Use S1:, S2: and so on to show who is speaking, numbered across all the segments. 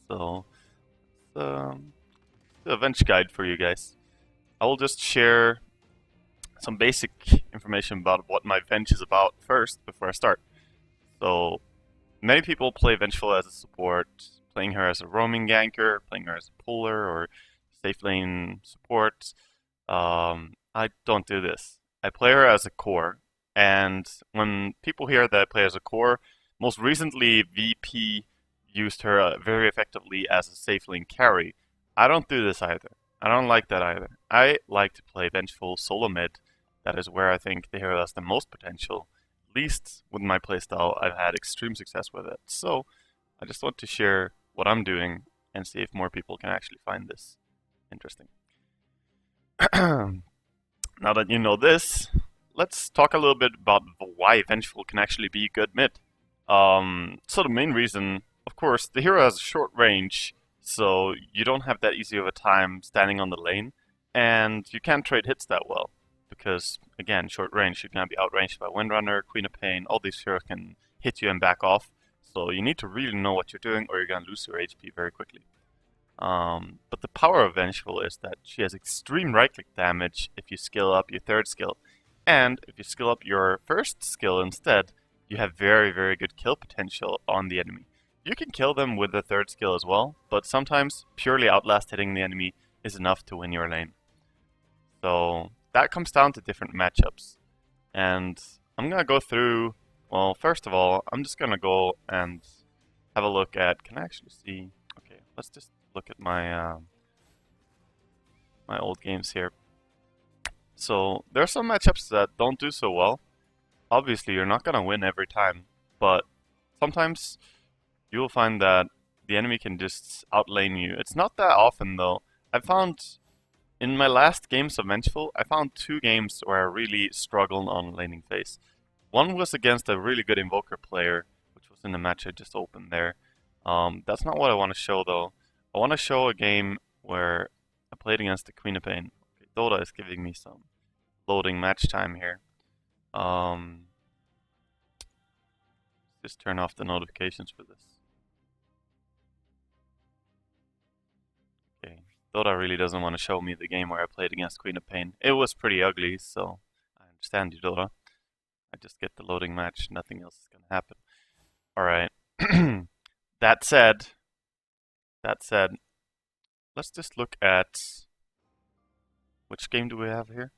S1: So, um, the Venge guide for you guys. I will just share some basic information about what my Venge is about first before I start. So, many people play Vengeful as a support, playing her as a roaming ganker, playing her as a puller, or safe lane support. I don't do this. I play her as a core, and when people hear that I play as a core, most recently VP used her very effectively as a safe lane carry. I don't do this either. I don't like that either. I like to play Vengeful solo mid. That is where I think the hero has the most potential. At least with my playstyle, I've had extreme success with it. So I just want to share what I'm doing and see if more people can actually find this interesting. Now that you know this, let's talk a little bit about why Vengeful can actually be good mid. So the main reason, of course, the hero has a short range, so you don't have that easy of a time standing on the lane, and you can't trade hits that well. Because, again, short range, you can be outranged by Windrunner, Queen of Pain, all these heroes can hit you and back off. So you need to really know what you're doing or you're going to lose your HP very quickly. But the power of Vengeful is that she has extreme right-click damage if you skill up your third skill. And if you skill up your first skill instead, you have very, very good kill potential on the enemy. You can kill them with the third skill as well, but sometimes purely outlast hitting the enemy is enough to win your lane. So that comes down to different matchups. And I'm going to go through, well, first of all, I'm just going to go and have a look at, can I actually see? Okay, let's just look at my my old games here. So there are some matchups that don't do so well. Obviously, you're not going to win every time, but sometimes you will find that the enemy can just outlane you. It's not that often though. I found in my last games of Vengeful, I found 2 games where I really struggled on laning phase. One was against a really good Invoker player, which was in the match I just opened there. That's not what I want to show though. I want to show a game where I played against the Queen of Pain. Okay, Dota is giving me some loading match time here. Just turn off the notifications for this. Okay, Dota really doesn't want to show me the game where I played against Queen of Pain. It was pretty ugly, so I understand you, Dota. I just get the loading match, nothing else is gonna happen. Alright. That said, let's just look at which game do we have here?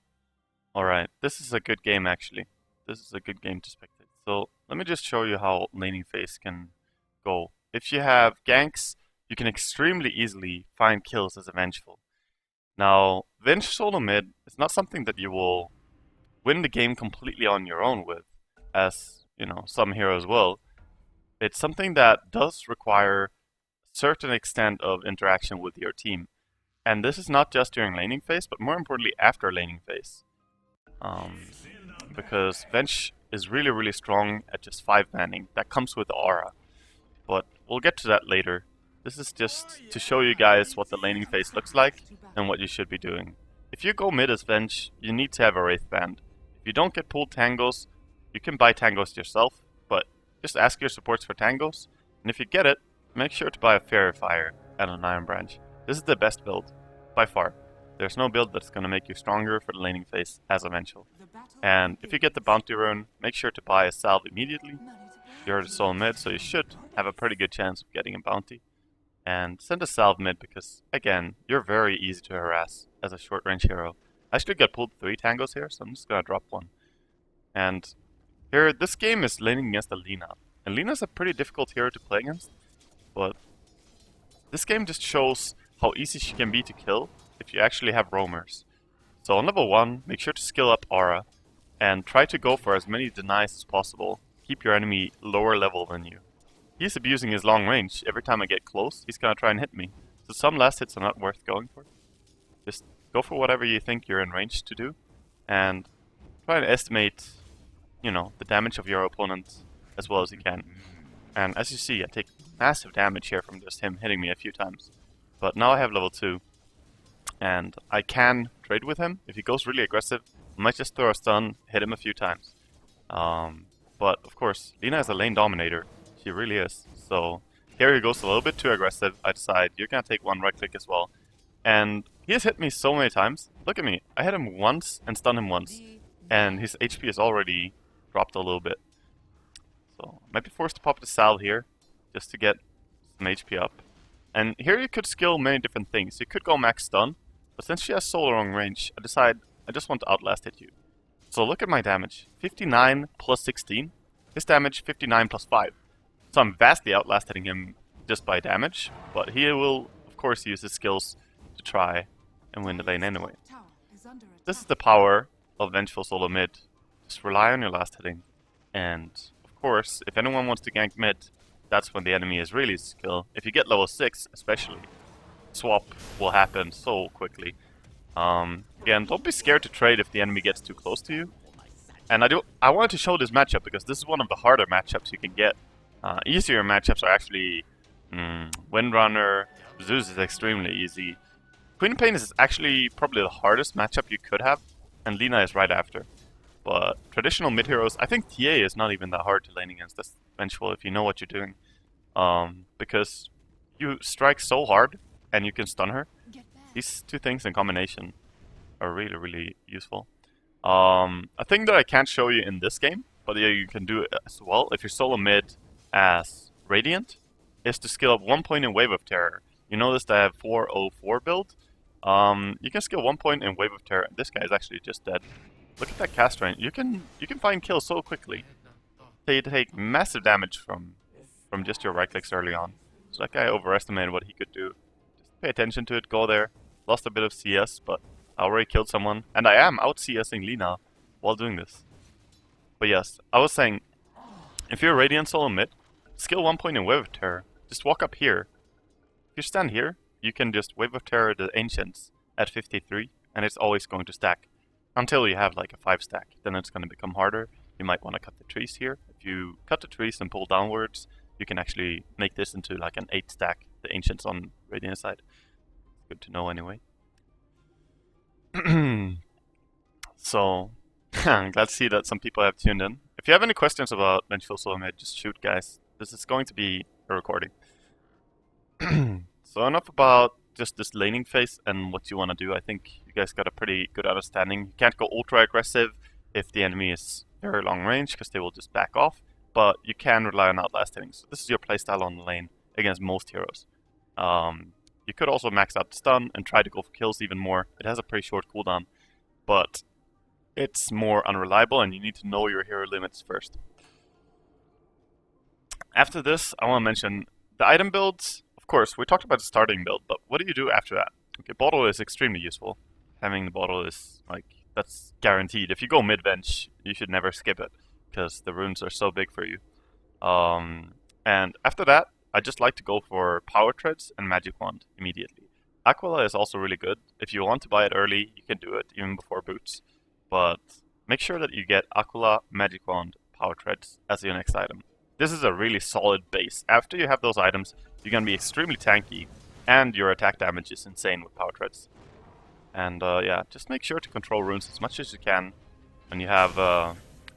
S1: Alright, this is a good game actually. This is a good game to spectate. So let me just show you how laning phase can go. If you have ganks, you can extremely easily find kills as a Vengeful. Now, Venge solo mid is not something that you will win the game completely on your own with, as you know, some heroes will. It's something that does require a certain extent of interaction with your team. And this is not just during laning phase, but more importantly after laning phase. Because Venge is really, really strong at just 5 manning. That comes with the aura. But we'll get to that later. This is just to show you guys what the laning phase looks like and what you should be doing. If you go mid as Venge, you need to have a Wraith Band. If you don't get pulled tangos, you can buy tangos yourself, but just ask your supports for tangos. And if you get it, make sure to buy a Fairy Fire and an Iron Branch. This is the best build, by far. There's no build that's going to make you stronger for the laning phase as eventual. And if you get the bounty rune, make sure to buy a salve immediately. You're a solo mid, so you should have a pretty good chance of getting a bounty. And send a salve mid because, again, you're very easy to harass as a short range hero. I actually got pulled 3 tangos here, so I'm just going to drop one. And here, this game is laning against Alina. And Alina's a pretty difficult hero to play against, but this game just shows how easy she can be to kill if you actually have roamers. So on level 1, make sure to skill up aura, and try to go for as many denies as possible. Keep your enemy lower level than you. He's abusing his long range. Every time I get close, he's gonna try and hit me. So some last hits are not worth going for. Just go for whatever you think you're in range to do, and try and estimate, you know, the damage of your opponent as well as you can. And as you see, I take massive damage here from just him hitting me a few times. But now I have level 2, and I can trade with him. If he goes really aggressive, I might just throw a stun, hit him a few times. But of course, Lina is a lane dominator. She really is. So Here he goes a little bit too aggressive. I decide you're gonna take one right click as well. And he has hit me so many times. Look at me. I hit him once and stunned him once. And his HP is already dropped a little bit. So I might be forced to pop the salve here just to get some HP up. And here you could skill many different things. You could go max stun, but since she has so long range, I decide I just want to outlast hit you. So look at my damage. 59 plus 16. His damage 59 plus 5. So I'm vastly outlasting him just by damage, but he will of course use his skills to try and win the lane anyway. This is the power of Vengeful solo mid. Just rely on your last hitting. And of course, if anyone wants to gank mid, that's when the enemy is really skill. If you get level 6 especially, swap will happen so quickly. Again, don't be scared to trade if the enemy gets too close to you. And I wanted to show this matchup because this is one of the harder matchups you can get. Easier matchups are actually Windrunner. Zeus is extremely easy. Queen of Pain is actually probably the hardest matchup you could have, and Lina is right after. But traditional mid heroes, I think TA is not even that hard to lane against. That's Vengeful if you know what you're doing. Because you strike so hard and you can stun her. These two things in combination are really, really useful. A thing that I can't show you in this game, but yeah, you can do it as well if you're solo mid as Radiant, is to skill up 1 point in Wave of Terror. You notice that I have 404 build. You can skill 1 point in Wave of Terror. This guy is actually just dead. Look at that cast range. You can find kills so quickly. They take massive damage from just your right clicks early on. So that guy overestimated what he could do. Just pay attention to it, go there. Lost a bit of CS, but I already killed someone. And I am out CSing Lina while doing this. But yes, I was saying, if you're Radiant solo mid, skill 1 point in Wave of Terror. Just walk up here. If you stand here, you can just Wave of Terror the Ancients at 53, and it's always going to stack. Until you have like a 5 stack, then it's going to become harder. You might want to cut the trees here. If you cut the trees and pull downwards, you can actually make this into like an 8 stack, the Ancients on Radiant side. Good to know anyway. So, I'm glad to see that some people have tuned in. If you have any questions about Vengeful solo mid, just shoot, guys. This is going to be a recording. So enough about just this laning phase and what you want to do. I think you guys got a pretty good understanding. You can't go ultra aggressive if the enemy is very long range because they will just back off, but you can rely on outlast hitting. So this is your playstyle on the lane against most heroes. You could also max out the stun and try to go for kills even more. It has a pretty short cooldown, but it's more unreliable and you need to know your hero limits first. After this, I want to mention the item builds. Of course, we talked about the starting build, but what do you do after that? Okay, bottle is extremely useful. Having the bottle is, like, that's guaranteed. If you go mid-bench, you should never skip it, because the runes are so big for you. And after that, I just like to go for Power Treads and Magic Wand immediately. Aquila is also really good. If you want to buy it early, you can do it, even before boots. But make sure that you get Aquila, Magic Wand, Power Treads as your next item. This is a really solid base. After you have those items, you're going to be extremely tanky, and your attack damage is insane with Power Treads. And yeah, just make sure to control runes as much as you can when you have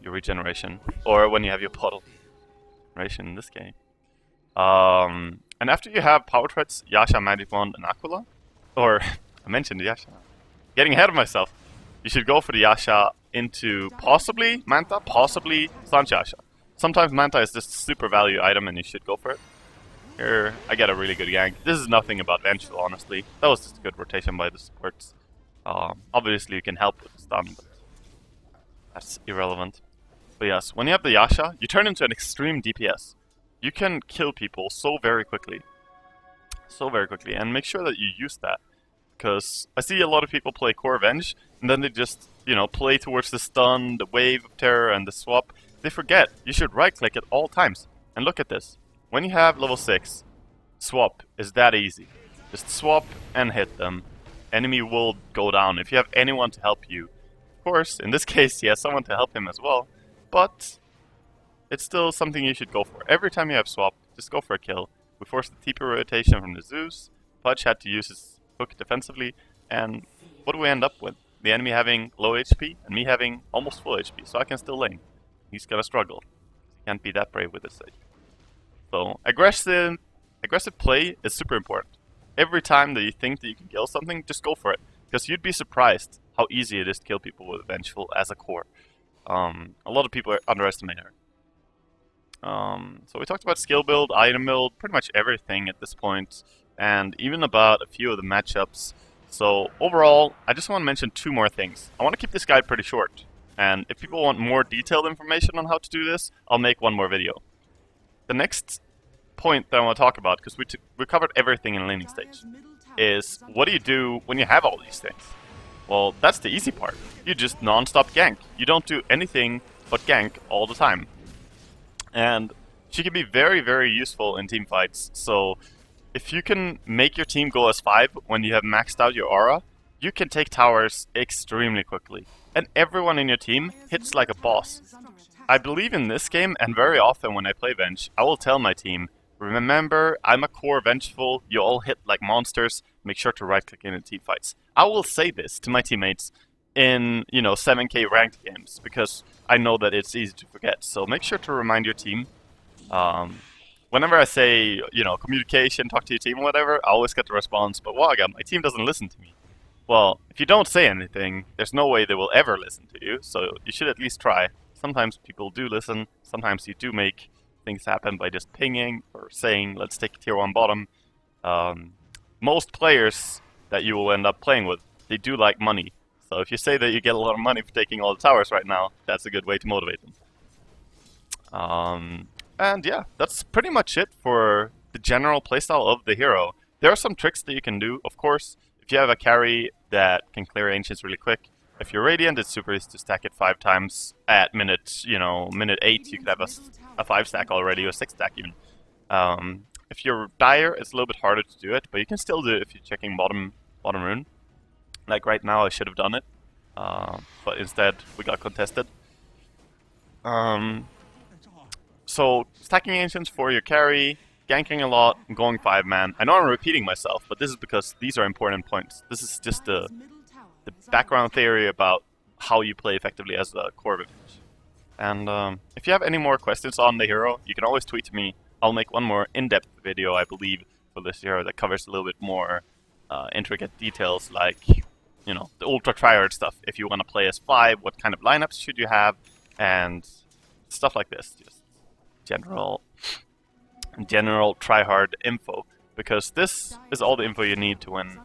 S1: your regeneration, or when you have your bottle regeneration in this game. And after you have Power Treads, Yasha, Magic Wand, and Aquila, or I mentioned Yasha, getting ahead of myself, you should go for the Yasha into possibly Manta, possibly Slanch Yasha. Sometimes Manta is just a super value item and you should go for it. Here, I get a really good gank. This is nothing about Vengeful, honestly. That was just a good rotation by the supports. Obviously you can help with the stun, but that's irrelevant. But yes, when you have the Yasha, you turn into an extreme DPS. You can kill people so very quickly. So very quickly, and make sure that you use that. Because I see a lot of people play Core Venge, and then they just, you know, play towards the stun, the Wave of Terror, and the swap. They forget, you should right-click at all times. And look at this. When you have level 6, swap is that easy. Just swap and hit them. Enemy will go down if you have anyone to help you. Of course, in this case, he has someone to help him as well. But it's still something you should go for. Every time you have swap, just go for a kill. We forced the TP rotation from the Zeus. Pudge had to use his hook defensively. And what do we end up with? The enemy having low HP and me having almost full HP. So I can still lane. He's gonna struggle. He can't be that brave with this stage. So aggressive aggressive play is super important. Every time that you think that you can kill something, just go for it. Because you'd be surprised how easy it is to kill people with Vengeful as a core. A lot of people underestimate her. So we talked about skill build, item build, pretty much everything at this point, and even about a few of the matchups. So overall, I just want to mention 2 more things. I want to keep this guide pretty short, and if people want more detailed information on how to do this, I'll make one more video. The next point that I want to talk about, because we covered everything in laning stage, is what do you do when you have all these things? Well, that's the easy part. You just non-stop gank. You don't do anything but gank all the time. And she can be very, very useful in team fights. So if you can make your team go as 5 when you have maxed out your aura, you can take towers extremely quickly. And everyone in your team hits like a boss. I believe in this game, and very often when I play Venge, I will tell my team, remember, I'm a core Vengeful, you all hit like monsters, make sure to right-click in team fights. I will say this to my teammates in, 7k ranked games, because I know that it's easy to forget. So make sure to remind your team. Whenever I say, communication, talk to your team, whatever, I always get the response, but Waga, my team doesn't listen to me. Well, if you don't say anything, there's no way they will ever listen to you, so you should at least try. Sometimes people do listen, sometimes you do make things happen by just pinging or saying, let's take tier 1 bottom. Most players that you will end up playing with, they do like money. So if you say that you get a lot of money for taking all the towers right now, that's a good way to motivate them. And yeah, that's pretty much it for the general playstyle of the hero. There are some tricks that you can do, of course. If you have a carry that can clear ancients really quick, if you're Radiant, it's super easy to stack it 5 times. At minute 8, you could have a 5 stack already, or 6 stack even. If you're Dire, it's a little bit harder to do it, but you can still do it if you're checking bottom rune. Like right now, I should have done it, but instead we got contested. So stacking ancients for your carry, ganking a lot, and going 5-man. I know I'm repeating myself, but this is because these are important points. This is just the background theory about how you play effectively as a core Venge. And if you have any more questions on the hero, you can always tweet to me. I'll make one more in-depth video, I believe, for this hero that covers a little bit more intricate details, like the ultra tryhard stuff. If you want to play as 5, what kind of lineups should you have, and stuff like this. Just general tryhard info, because this is all the info you need to win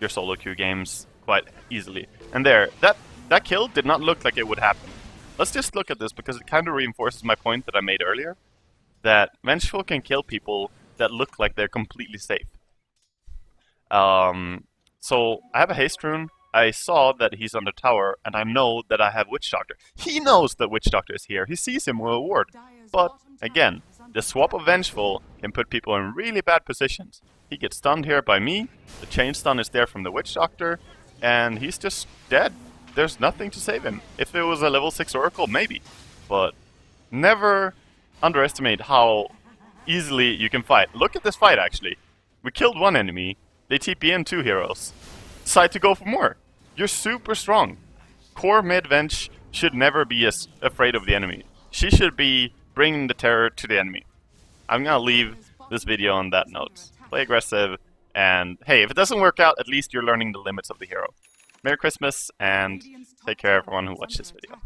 S1: your solo queue games quite easily. And there, that kill did not look like it would happen. Let's just look at this, because it kind of reinforces my point that I made earlier, that Vengeful can kill people that look like they're completely safe. So I have a haste rune. I saw that he's on the tower, and I know that I have Witch Doctor. He knows that Witch Doctor is here. He sees him with a ward. But again, the swap of Vengeful can put people in really bad positions. He gets stunned here by me. The chain stun is there from the Witch Doctor, and he's just dead. There's nothing to save him. If it was a level 6 Oracle, maybe. But never underestimate how easily you can fight. Look at this fight, actually. We killed one enemy. They TP in 2 heroes. Decide to go for more. You're super strong. Core mid-Venge should never be as afraid of the enemy. She should be bringing the terror to the enemy. I'm gonna leave this video on that note. Play aggressive, and hey, if it doesn't work out, at least you're learning the limits of the hero. Merry Christmas, and take care everyone who watched this video.